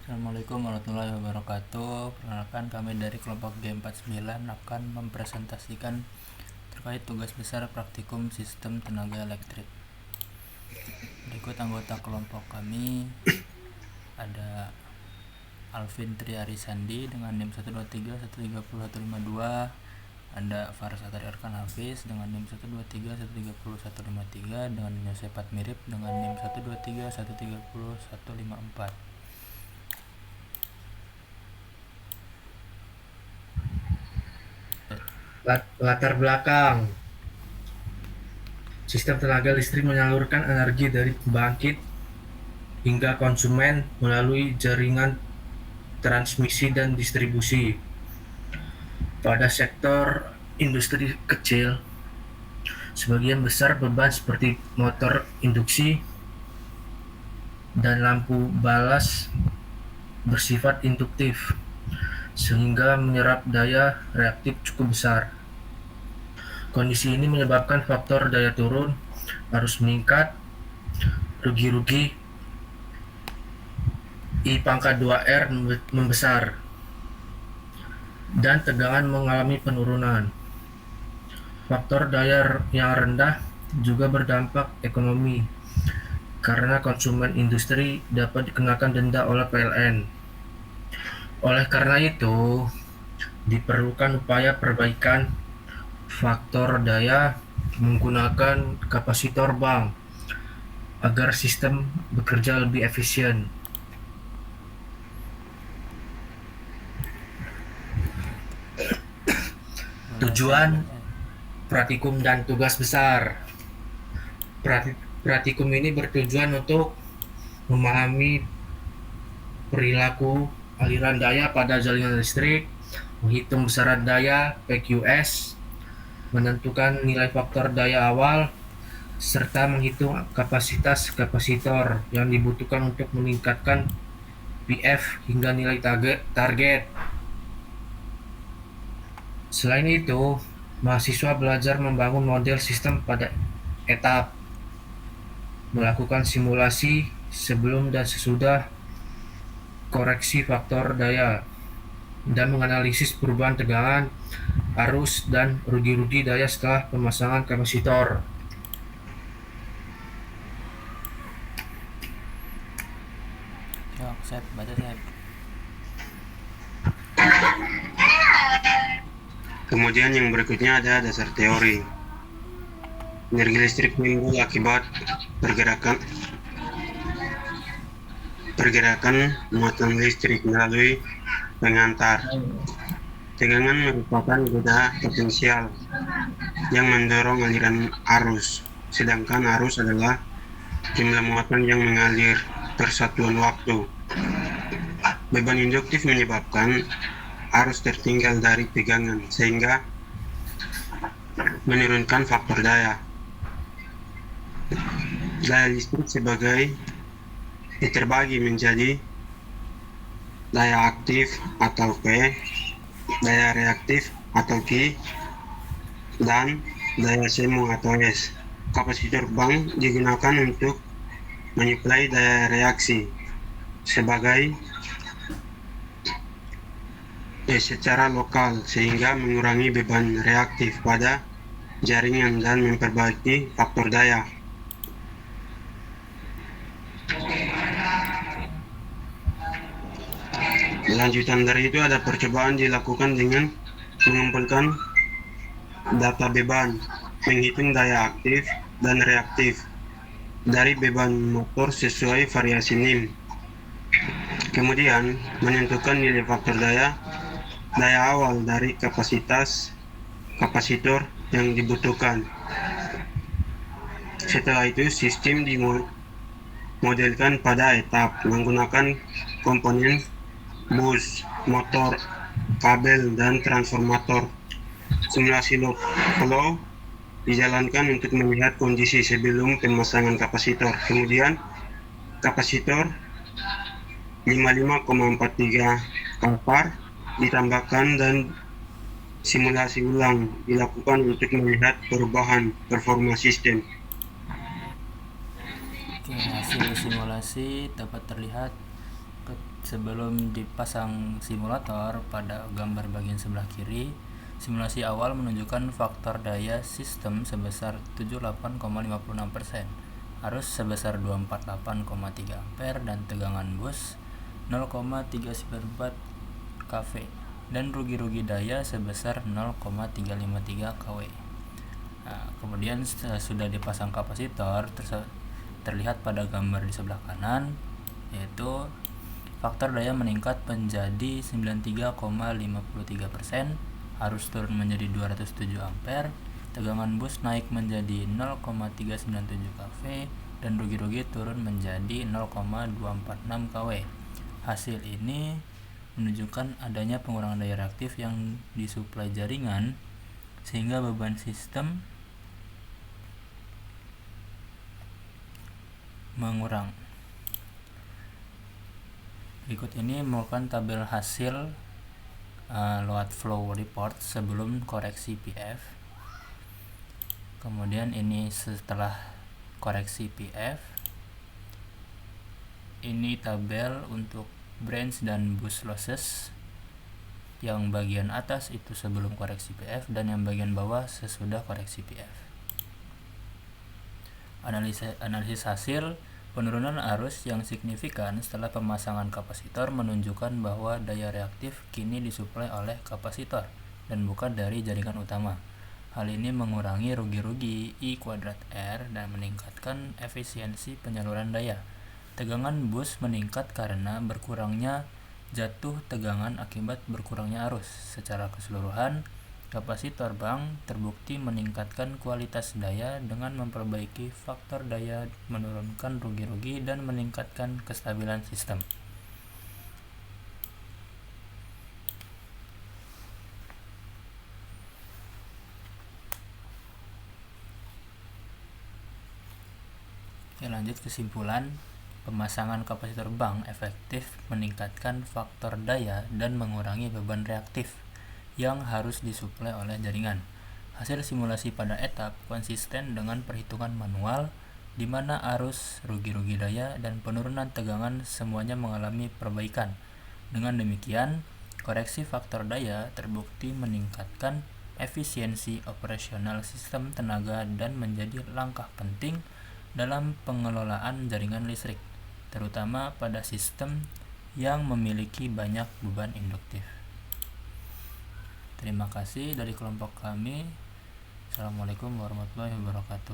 Assalamualaikum warahmatullahi wabarakatuh. Perkenalkan, kami dari kelompok G49 akan mempresentasikan terkait tugas besar praktikum sistem tenaga elektrik. Berikut anggota kelompok kami ada Alvin Triarisandi dengan NIM 123130152, ada Faras Atari Arkan Hafiz dengan NIM 123130153 dengan Yosepat Mirip dengan NIM 123130154. Latar belakang sistem tenaga listrik menyalurkan energi dari pembangkit hingga konsumen melalui jaringan transmisi dan distribusi. Pada sektor industri kecil, sebagian besar beban seperti motor induksi dan lampu balas bersifat induktif, sehingga menyerap daya reaktif cukup besar. Kondisi ini menyebabkan faktor daya turun, arus meningkat, rugi-rugi I/2R membesar, dan tegangan mengalami penurunan. Faktor daya yang rendah juga berdampak ekonomi, karena konsumen industri dapat dikenakan denda oleh PLN. Oleh karena itu, diperlukan upaya perbaikan faktor daya menggunakan kapasitor bank agar sistem bekerja lebih efisien. Tujuan praktikum dan tugas besar. Praktikum ini bertujuan untuk memahami perilaku aliran daya pada jaringan listrik, menghitung besaran daya PQS, menentukan nilai faktor daya awal, serta menghitung kapasitas kapasitor yang dibutuhkan untuk meningkatkan PF hingga nilai target. Selain itu, mahasiswa belajar membangun model sistem pada etap, melakukan simulasi sebelum dan sesudah koreksi faktor daya, dan menganalisis perubahan tegangan, arus, dan rugi-rugi daya setelah pemasangan kapasitor. Kemudian yang berikutnya ada dasar teori. Energi listrik timbul akibat pergerakan muatan listrik melalui pengantar. Tegangan merupakan beda potensial yang mendorong aliran arus, sedangkan arus adalah jumlah muatan yang mengalir per satuan waktu. Beban induktif menyebabkan arus tertinggal dari tegangan sehingga menurunkan faktor daya. Daya listrik terbagi menjadi daya aktif atau P, daya reaktif atau Q, dan daya semu atau S. Kapasitor bank digunakan untuk menyuplai daya reaksi secara lokal sehingga mengurangi beban reaktif pada jaringan dan memperbaiki faktor daya. Lanjutan dari itu ada percobaan dilakukan dengan mengumpulkan data beban, menghitung daya aktif dan reaktif dari beban motor sesuai variasi NIM. Kemudian menentukan nilai faktor daya awal dari kapasitor yang dibutuhkan. Setelah itu sistem dimodelkan pada etap menggunakan komponen bus, motor, kabel, dan transformator. Simulasi load flow dijalankan untuk melihat kondisi sebelum pemasangan kapasitor. Kemudian kapasitor 55,43 kVAR ditambahkan dan simulasi ulang dilakukan untuk melihat perubahan performa sistem. Hasil simulasi dapat terlihat Sebelum dipasang simulator, pada gambar bagian sebelah kiri, simulasi awal menunjukkan faktor daya sistem sebesar 78,56%, arus sebesar 248,3 ampere dan tegangan bus 0,394 kV dan rugi-rugi daya sebesar 0,353 kW. Kemudian sudah dipasang kapasitor, terlihat pada gambar di sebelah kanan, yaitu faktor daya meningkat menjadi 93,53%, arus turun menjadi 207 ampere, tegangan bus naik menjadi 0,397 kV dan rugi-rugi turun menjadi 0,246 kW. Hasil ini menunjukkan adanya pengurangan daya reaktif yang disuplai jaringan sehingga beban sistem mengurang. Berikut ini merupakan tabel hasil load flow report sebelum koreksi PF. Kemudian ini setelah koreksi PF. Ini tabel untuk branch dan bus losses. Yang bagian atas itu sebelum koreksi PF dan yang bagian bawah sesudah koreksi PF. Analisis hasil penurunan arus yang signifikan setelah pemasangan kapasitor menunjukkan bahwa daya reaktif kini disuplai oleh kapasitor dan bukan dari jaringan utama. Hal ini mengurangi rugi-rugi I²R dan meningkatkan efisiensi penyaluran daya. Tegangan bus meningkat karena berkurangnya jatuh tegangan akibat berkurangnya arus. Secara keseluruhan, kapasitor bank terbukti meningkatkan kualitas daya dengan memperbaiki faktor daya, menurunkan rugi-rugi, dan meningkatkan kestabilan sistem. Oke, lanjut kesimpulan. Pemasangan kapasitor bank efektif meningkatkan faktor daya dan mengurangi beban reaktif yang harus disuplai oleh jaringan. Hasil simulasi pada etap konsisten dengan perhitungan manual, di mana arus, rugi-rugi daya, dan penurunan tegangan semuanya mengalami perbaikan. Dengan demikian, koreksi faktor daya terbukti meningkatkan efisiensi operasional sistem tenaga dan menjadi langkah penting dalam pengelolaan jaringan listrik, terutama pada sistem yang memiliki banyak beban induktif. Terima kasih dari kelompok kami. Assalamualaikum warahmatullahi wabarakatuh.